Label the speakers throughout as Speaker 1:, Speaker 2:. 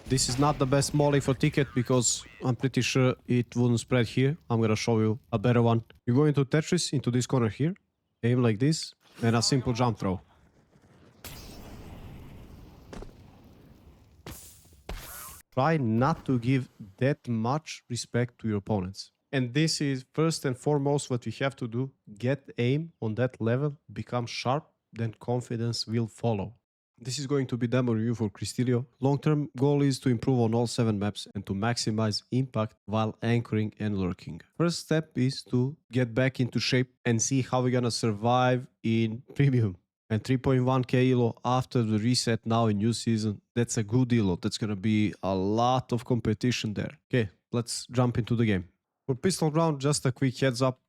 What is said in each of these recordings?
Speaker 1: This is not the best molly for ticket because I'm pretty sure it wouldn't spread here. I'm gonna show you a better one. You go into Tetris, into this corner here, aim like this, and a simple jump throw. Try not to give that much respect to your opponents. And this is first and foremost what we have to do. Get aim on that level, become sharp, then confidence will follow. This is going to be demo review for Cristilio. Long-term goal is to improve on all 7 maps and to maximize impact while anchoring and lurking. First step is to get back into shape and see how we're gonna survive in Premium. And 3.1k elo after the reset now in new season, that's a good elo. That's gonna be a lot of competition there. Okay, let's jump into the game. For pistol round, just a quick heads up,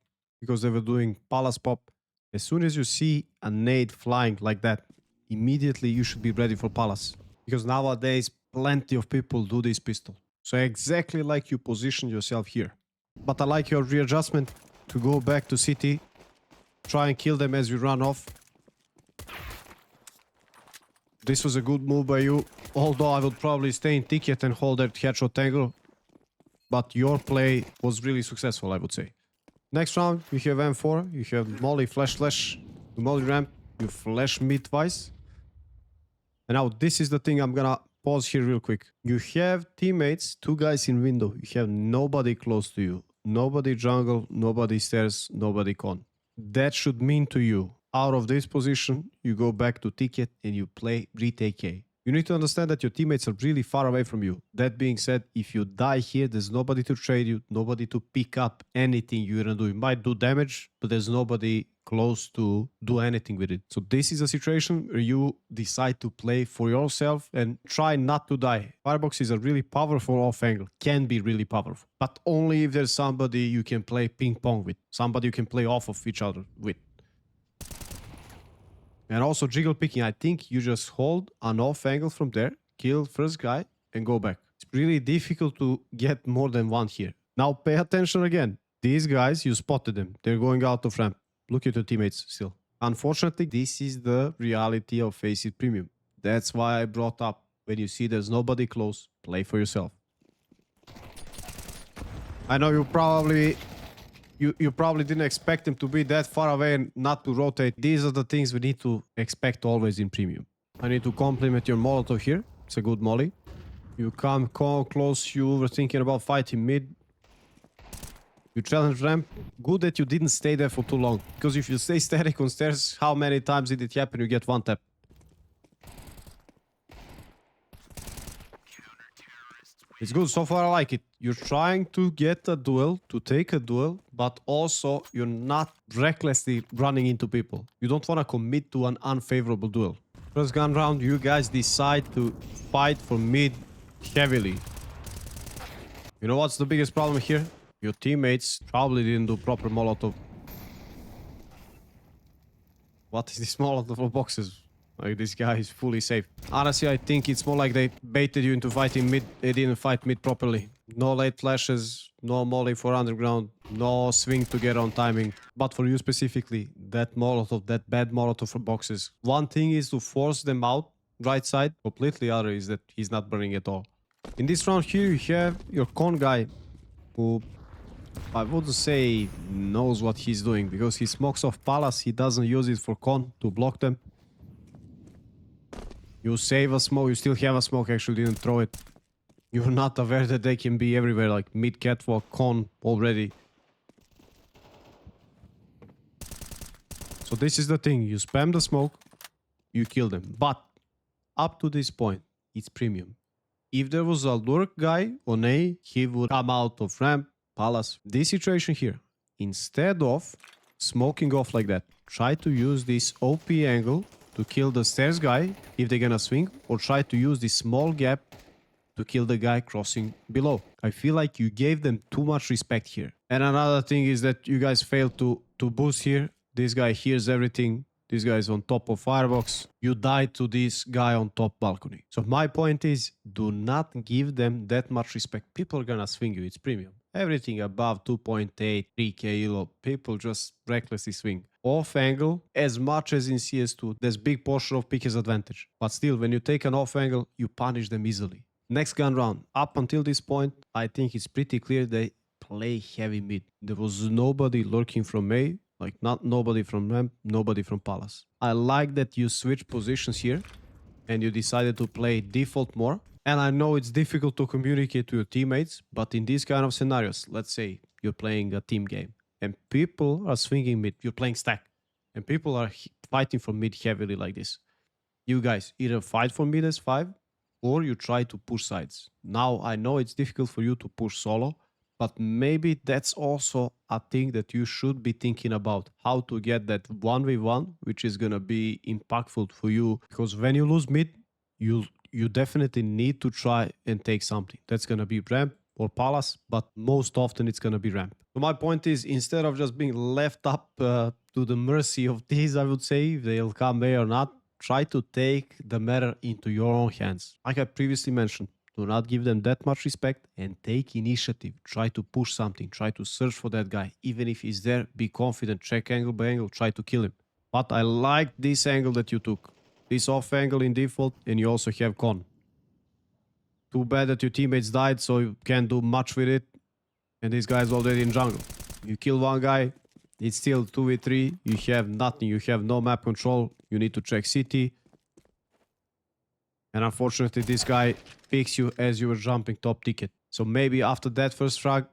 Speaker 1: because they were doing Palace Pop. As soon as you see a nade flying like that, immediately you should be ready for Palace. Because nowadays, plenty of people do this pistol. So exactly like you position yourself here. But I like your readjustment to go back to city, try and kill them as you run off. This was a good move by you, although I would probably stay in ticket and hold that headshot angle. But your play was really successful, I would say. Next round, you have M4, you have molly, flash, molly ramp, you flash mid twice. And now this is the thing, I'm gonna pause here real quick. You have teammates, 2 guys in window, you have nobody close to you. Nobody jungle, nobody stairs, nobody con. That should mean to you, out of this position, you go back to ticket and you play retake A. You need to understand that your teammates are really far away from you. That being said, if you die here, there's nobody to trade you, nobody to pick up anything you're gonna do. You might do damage, but there's nobody close to do anything with it. So this is a situation where you decide to play for yourself and try not to die. Firebox is a really powerful off angle, can be really powerful, but only if there's somebody you can play ping pong with, somebody you can play off of each other with. And also jiggle picking, I think you just hold an off angle from there, kill first guy and go back. It's really difficult to get more than 1 here. Now pay attention again. These guys, you spotted them. They're going out of ramp. Look at your teammates still. Unfortunately, this is the reality of FACEIT Premium. That's why I brought up, when you see there's nobody close, play for yourself. I know you probably didn't expect him to be that far away and not to rotate. These are the things we need to expect always in Premium. I need to compliment your Molotov here. It's a good molly. You come close, you were thinking about fighting mid. You challenge ramp. Good that you didn't stay there for too long. Because if you stay static on stairs, how many times did it happen? You get 1 tap. It's good, so far I like it. You're trying to get a duel, to take a duel, but also you're not recklessly running into people. You don't want to commit to an unfavorable duel. First gun round, you guys decide to fight for mid heavily. You know what's the biggest problem here? Your teammates probably didn't do proper Molotov. What is this Molotov for boxes? Like, this guy is fully safe. Honestly, I think it's more like they baited you into fighting mid. They didn't fight mid properly. No late flashes, no molly for underground, no swing to get on timing. But for you specifically, that Molotov, that bad Molotov for boxes. One thing is to force them out right side. Completely other is that he's not burning at all. In this round here, you have your con guy, who I wouldn't say knows what he's doing, because he smokes off Palace. He doesn't use it for con to block them. You save a smoke, you still have a smoke, actually didn't throw it. You're not aware that they can be everywhere, like mid catwalk, con already. So this is the thing, you spam the smoke, you kill them. But up to this point, it's Premium. If there was a lurk guy on A, he would come out of ramp, Palace. This situation here, instead of smoking off like that, try to use this OP angle to kill the stairs guy if they're gonna swing, or try to use this small gap to kill the guy crossing below. I feel like you gave them too much respect here. And another thing is that you guys failed to boost here. This guy hears everything. This guy is on top of firebox. You died to this guy on top balcony. So my point is, do not give them that much respect. People are gonna swing you, it's Premium. Everything above 2.8, 3k elo, people just recklessly swing. Off angle, as much as in CS2, there's big portion of pickers advantage. But still, when you take an off angle, you punish them easily. Next gun round. Up until this point, I think it's pretty clear they play heavy mid. There was nobody lurking from A, like not nobody from ramp, nobody from palace. I like that you switch positions here and you decided to play default more. And I know it's difficult to communicate to your teammates, but in these kind of scenarios, let's say you're playing a team game and people are swinging mid, you're playing stack, and people are fighting for mid heavily like this. You guys either fight for mid as 5 or you try to push sides. Now, I know it's difficult for you to push solo, but maybe that's also a thing that you should be thinking about, how to get that 1v1, which is going to be impactful for you. Because when you lose mid, you definitely need to try and take something. That's going to be ramp or palace, but most often it's going to be ramp. So my point is, instead of just being left up to the mercy of these, I would say, if they'll come there or not, try to take the matter into your own hands. Like I previously mentioned, do not give them that much respect and take initiative. Try to push something. Try to search for that guy. Even if he's there, be confident. Check angle by angle. Try to kill him. But I like this angle that you took. This off angle in default, and you also have con. Too bad that your teammates died, so you can't do much with it. And this guy's already in jungle. You kill one guy, it's still 2v3. You have nothing. You have no map control. You need to check city. And unfortunately, this guy picks you as you were jumping top ticket. So maybe after that first frag,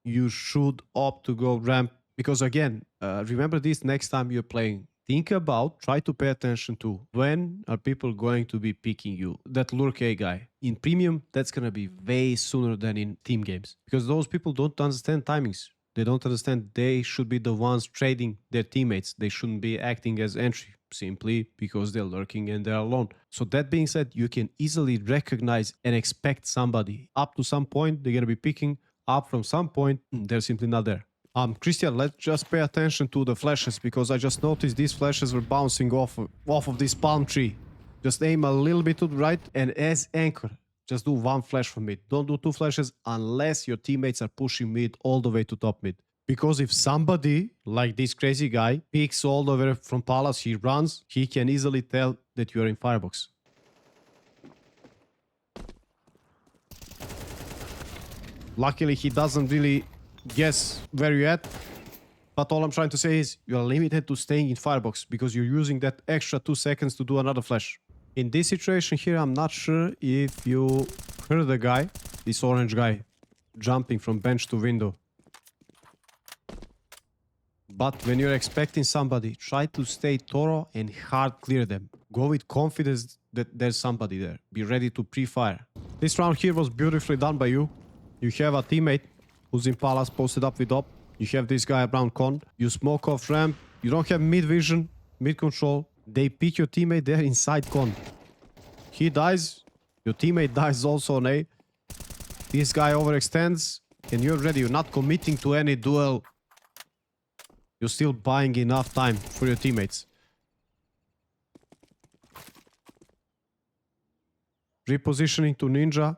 Speaker 1: you should opt to go ramp. Because again, remember this next time you're playing. Think about, try to pay attention to when are people going to be picking you. That lurk A guy. In premium, that's going to be way sooner than in team games. Because those people don't understand timings. They don't understand they should be the ones trading their teammates. They shouldn't be acting as entry simply because they're lurking and they're alone. So that being said, you can easily recognize and expect somebody. Up to some point, they're going to be picking. Up from some point, they're simply not there. Christian, let's just pay attention to the flashes because I just noticed these flashes were bouncing off of this palm tree. Just aim a little bit to the right and as anchor, just do one flash from mid. Don't do 2 flashes unless your teammates are pushing mid all the way to top mid. Because if somebody, like this crazy guy, picks all the way from palace, he runs, he can easily tell that you're in firebox. Luckily, he doesn't really guess where you're at. But all I'm trying to say is you're limited to staying in firebox because you're using that extra 2 seconds to do another flash. In this situation here, I'm not sure if you heard the guy, this orange guy, jumping from bench to window. But when you're expecting somebody, try to stay thorough and hard clear them. Go with confidence that there's somebody there. Be ready to pre-fire. This round here was beautifully done by you. You have a teammate who's in palace posted up with op. You have this guy around con. You smoke off ramp. You don't have mid vision, mid control. They pick your teammate there inside con. He dies. Your teammate dies also on A. This guy overextends and you're ready. You're not committing to any duel. You're still buying enough time for your teammates. Repositioning to ninja.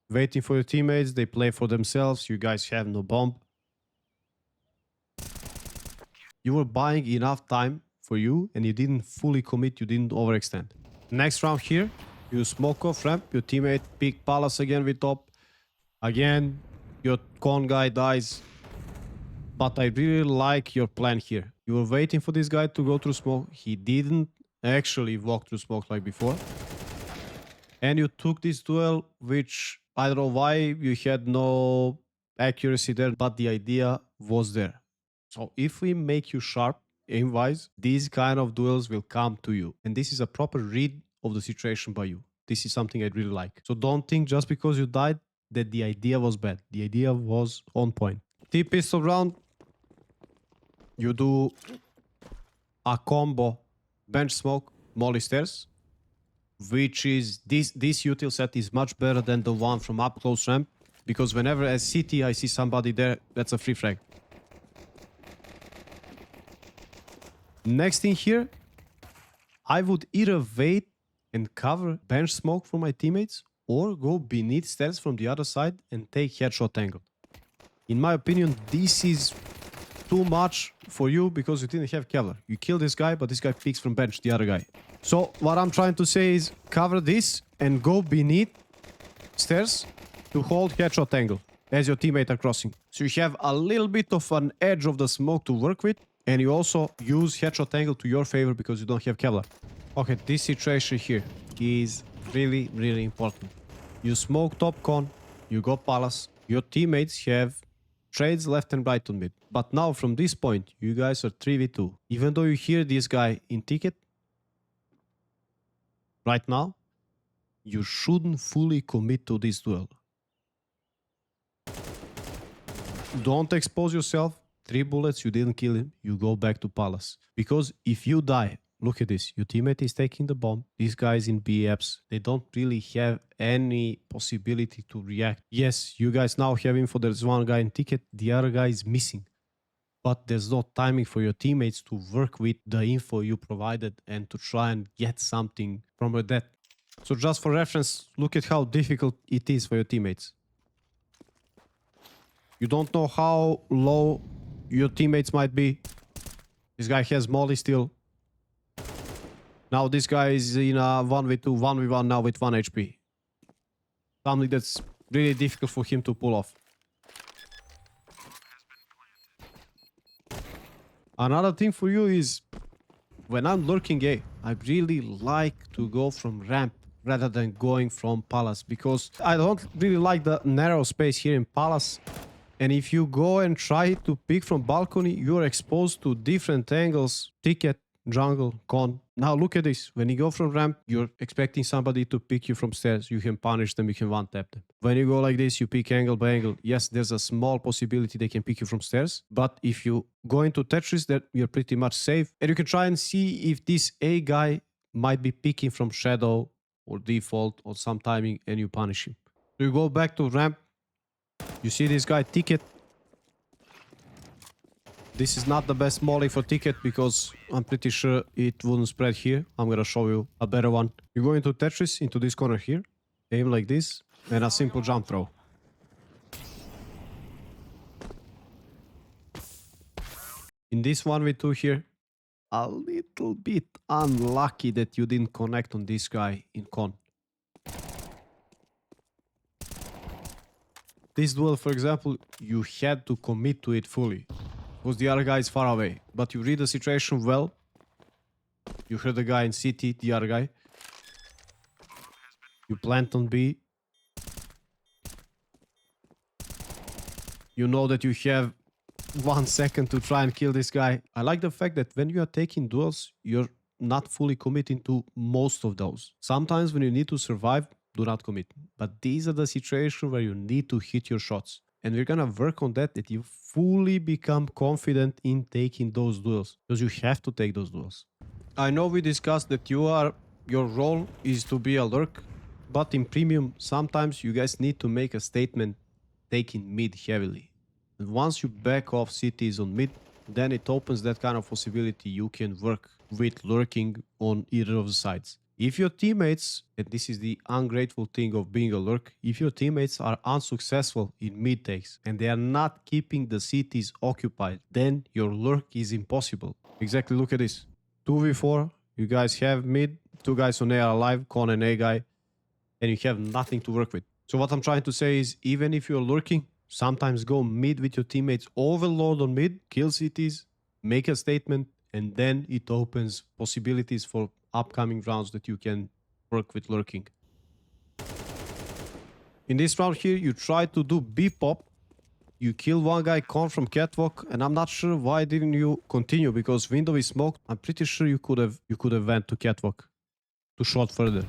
Speaker 1: Waiting for your teammates. They play for themselves. You guys have no bomb. You were buying enough time for you and you didn't fully commit. You didn't overextend. Next round here. You smoke off ramp. Your teammate pick palace again with top. Again, your con guy dies. But I really like your plan here. You were waiting for this guy to go through smoke. He didn't actually walk through smoke like before. And you took this duel, which I don't know why you had no accuracy there, but the idea was there. So if we make you sharp, aim-wise, these kind of duels will come to you. And this is a proper read of the situation by you. This is something I really like. So don't think just because you died that the idea was bad. The idea was on point. T-pistol round. You do a combo bench smoke, molly stairs, which is this util set is much better than the one from up close ramp because whenever as CT I see somebody there, that's a free frag. Next thing here, I would either wait and cover bench smoke for my teammates or go beneath stairs from the other side and take headshot angle. In my opinion, this is too much for you because you didn't have Kevlar. You kill this guy, but this guy picks from bench the other guy. So what I'm trying to say is cover this and go beneath stairs to hold headshot angle as your teammate are crossing. So you have a little bit of an edge of the smoke to work with, and you also use headshot angle to your favor because you don't have Kevlar. Okay, this situation here is really, really important. You smoke top con, you go palace, your teammates have trades left and right on mid. But now from this point, you guys are 3v2. Even though you hear this guy in ticket, right now, you shouldn't fully commit to this duel. Don't expose yourself. 3 bullets, you didn't kill him, you go back to palace. Because if you die, look at this, your teammate is taking the bomb, these guys in BFs, they don't really have any possibility to react. Yes, you guys now have info, there's one guy in ticket, the other guy is missing. But there's no timing for your teammates to work with the info you provided and to try and get something from a death. So just for reference, look at how difficult it is for your teammates. You don't know how low your teammates might be. This guy has molly still. Now this guy is in a 1v2, 1v1 now with 1 HP. Something that's really difficult for him to pull off. Another thing for you is, when I'm lurking A, I really like to go from ramp rather than going from palace, because I don't really like the narrow space here in palace. And if you go and try to pick from balcony, you're exposed to different angles, ticket, jungle, con. Now look at this. When you go from ramp, you're expecting somebody to pick you from stairs. You can punish them, you can one-tap them. When you go like this, you pick angle by angle. Yes, there's a small possibility they can pick you from stairs. But if you go into Tetris, that you're pretty much safe. And you can try and see if this A guy might be picking from shadow or default or some timing, and you punish him. So you go back to ramp. You see this guy ticket. This is not the best molly for ticket because I'm pretty sure it wouldn't spread here. I'm gonna show you a better one. You go into Tetris, into this corner here, aim like this, and a simple jump throw. In this 1v2 here, a little bit unlucky that you didn't connect on this guy in con. This duel, for example, you had to commit to it fully, because the other guy is far away. But you read the situation well. You heard the guy in CT, the other guy. You plant on B. You know that you have 1 second to try and kill this guy. I like the fact that when you are taking duels, you're not fully committing to most of those. Sometimes when you need to survive, do not commit. But these are the situations where you need to hit your shots. And we're gonna work on that you fully become confident in taking those duels. Because you have to take those duels. I know we discussed that your role is to be a lurk. But in premium, sometimes you guys need to make a statement taking mid heavily. And once you back off cities on mid, then it opens that kind of possibility you can work with lurking on either of the sides. If your teammates, and this is the ungrateful thing of being a lurk, if your teammates are unsuccessful in mid takes and they are not keeping the cities occupied, then your lurk is impossible. Exactly, look at this. 2v4, you guys have mid, 2 guys on A are alive, con and A guy, and you have nothing to work with. So what I'm trying to say is, even if you're lurking, sometimes go mid with your teammates, overload on mid, kill cities, make a statement, and then it opens possibilities for upcoming rounds that you can work with lurking. In this round here, you try to do B pop. You kill one guy con from catwalk, and I'm not sure why didn't you continue, because window is smoked. I'm pretty sure you could have went to catwalk to shot further.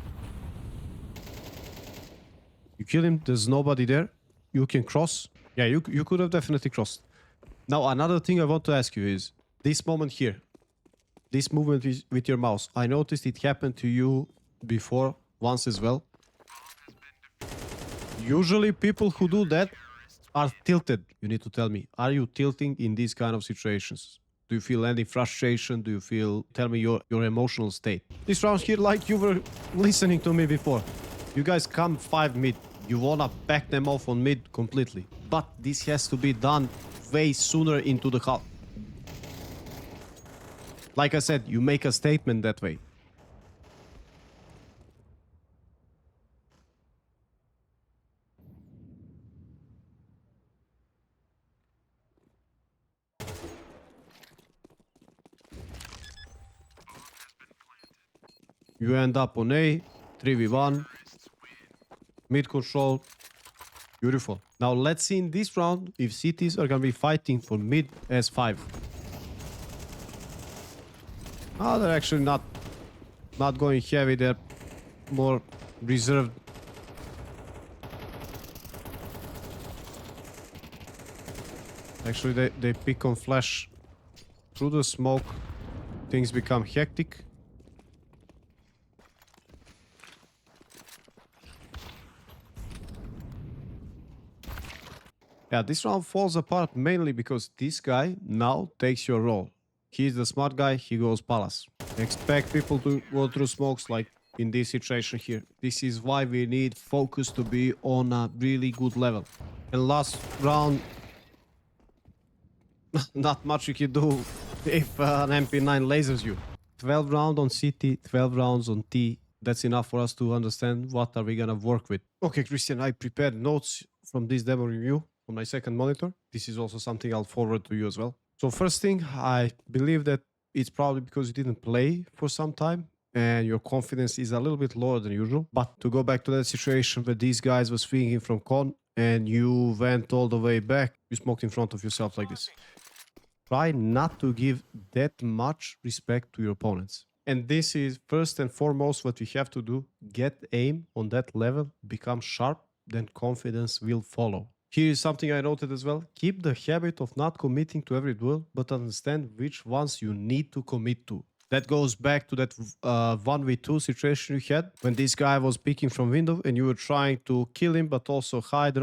Speaker 1: You kill him, there's nobody there. You can cross. Yeah, you could have definitely crossed. Now, another thing I want to ask you is, this moment here, this movement with your mouse, I noticed it happened to you before once as well. Usually people who do that are tilted. You need to tell me, are you tilting in these kind of situations? Do you feel any frustration? Do you feel, tell me your emotional state. This round here, like you were listening to me before. You guys come 5 mid. You wanna back them off on mid completely. But this has to be done way sooner into the half. Like I said, you make a statement that way. You end up on A, 3v1, mid control. Beautiful. Now let's see in this round if cities are gonna be fighting for mid S5. Oh, they're actually not going heavy. They're more reserved. Actually, they pick on flash through the smoke. Things become hectic. Yeah, this round falls apart mainly because this guy now takes your role. He's the smart guy, he goes palace. Expect people to go through smokes like in this situation here. This is why we need focus to be on a really good level. And last round, not much you can do if an MP9 lasers you. 12 round on CT, 12 rounds on T. That's enough for us to understand what are we gonna work with. Okay, Christian, I prepared notes from this demo review on my second monitor. This is also something I'll forward to you as well. So first thing, I believe that it's probably because you didn't play for some time and your confidence is a little bit lower than usual. But to go back to that situation where these guys were swinging from con and you went all the way back, you smoked in front of yourself like this. Try not to give that much respect to your opponents. And this is first and foremost what we have to do. Get aim on that level, become sharp, then confidence will follow. Here is something I noted as well. Keep the habit of not committing to every duel, but understand which ones you need to commit to. That goes back to that 1v2 situation you had when this guy was peeking from window and you were trying to kill him, but also hide.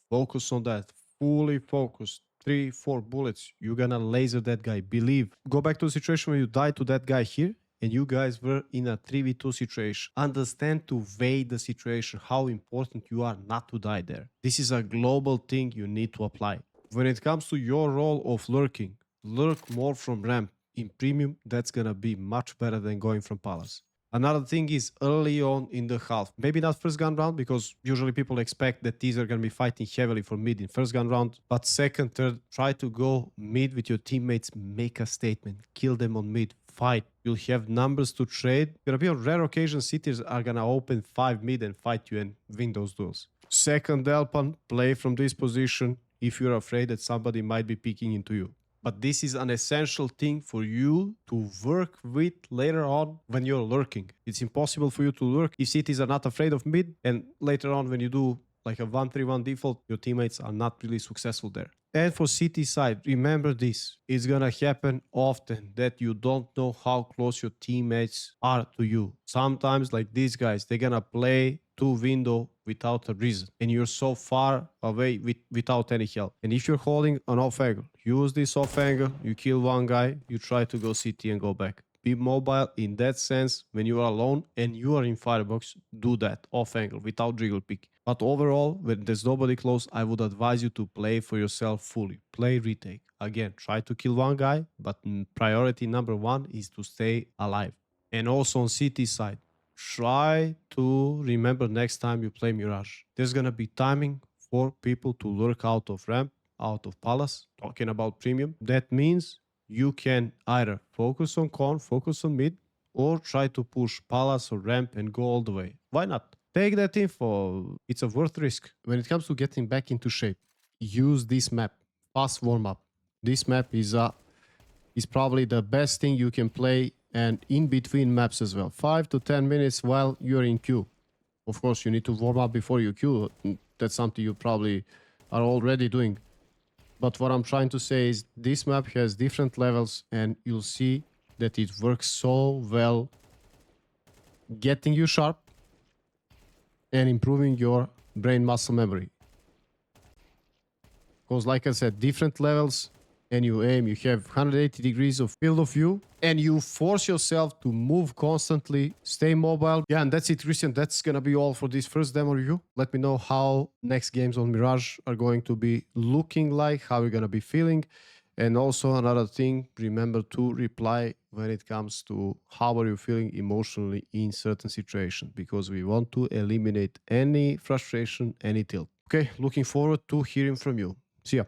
Speaker 1: Focus on that. Fully focused. 3-4 bullets. You're gonna laser that guy. Believe. Go back to the situation where you died to that guy here and you guys were in a 3v2 situation. Understand to weigh the situation, how important you are not to die there. This is a global thing you need to apply. When it comes to your role of lurking, lurk more from ramp. In premium, that's gonna be much better than going from palace. Another thing is early on in the half. Maybe not first gun round because usually people expect that these are going to be fighting heavily for mid in first gun round. But second, third, try to go mid with your teammates. Make a statement. Kill them on mid. Fight. You'll have numbers to trade. Gonna be on rare occasions cities are gonna open 5 mid and fight you and win those duels. Second Delpan, play from this position if you're afraid that somebody might be peeking into you. But this is an essential thing for you to work with later on when you're lurking. It's impossible for you to lurk if cities are not afraid of mid, and later on when you do like a 1-3-1 default, your teammates are not really successful there. And for city side, remember this. It's gonna happen often that you don't know how close your teammates are to you. Sometimes like these guys, they're gonna play to window without a reason. And you're so far away without any help. And if you're holding an off angle, use this off angle, you kill one guy, you try to go CT and go back. Be mobile in that sense. When you are alone and you are in firebox, do that off angle without jiggle pick. But overall, when there's nobody close, I would advise you to play for yourself fully. Play retake. Again, try to kill one guy, but priority number one is to stay alive. And also on CT side, try to remember next time you play Mirage. There's gonna be timing for people to lurk out of ramp, out of palace, talking about premium. That means you can either focus on con, focus on mid, or try to push palace or ramp and go all the way. Why not? Take that info. It's a worth risk. When it comes to getting back into shape, use this map. Fast warm up. This map is probably the best thing you can play, and in between maps as well. 5 to 10 minutes while you're in queue. Of course, you need to warm up before you queue. That's something you probably are already doing. But what I'm trying to say is this map has different levels and you'll see that it works so well getting you sharp and improving your brain muscle memory. Because like I said, different levels and you aim, you have 180 degrees of field of view and you force yourself to move constantly, stay mobile. Yeah, and that's it, Christian. That's gonna be all for this first demo review. Let me know how next games on Mirage are going to be looking like, how you're gonna be feeling. And also another thing, remember to reply when it comes to how are you feeling emotionally in certain situations, because we want to eliminate any frustration, any tilt. Okay, looking forward to hearing from you. See ya.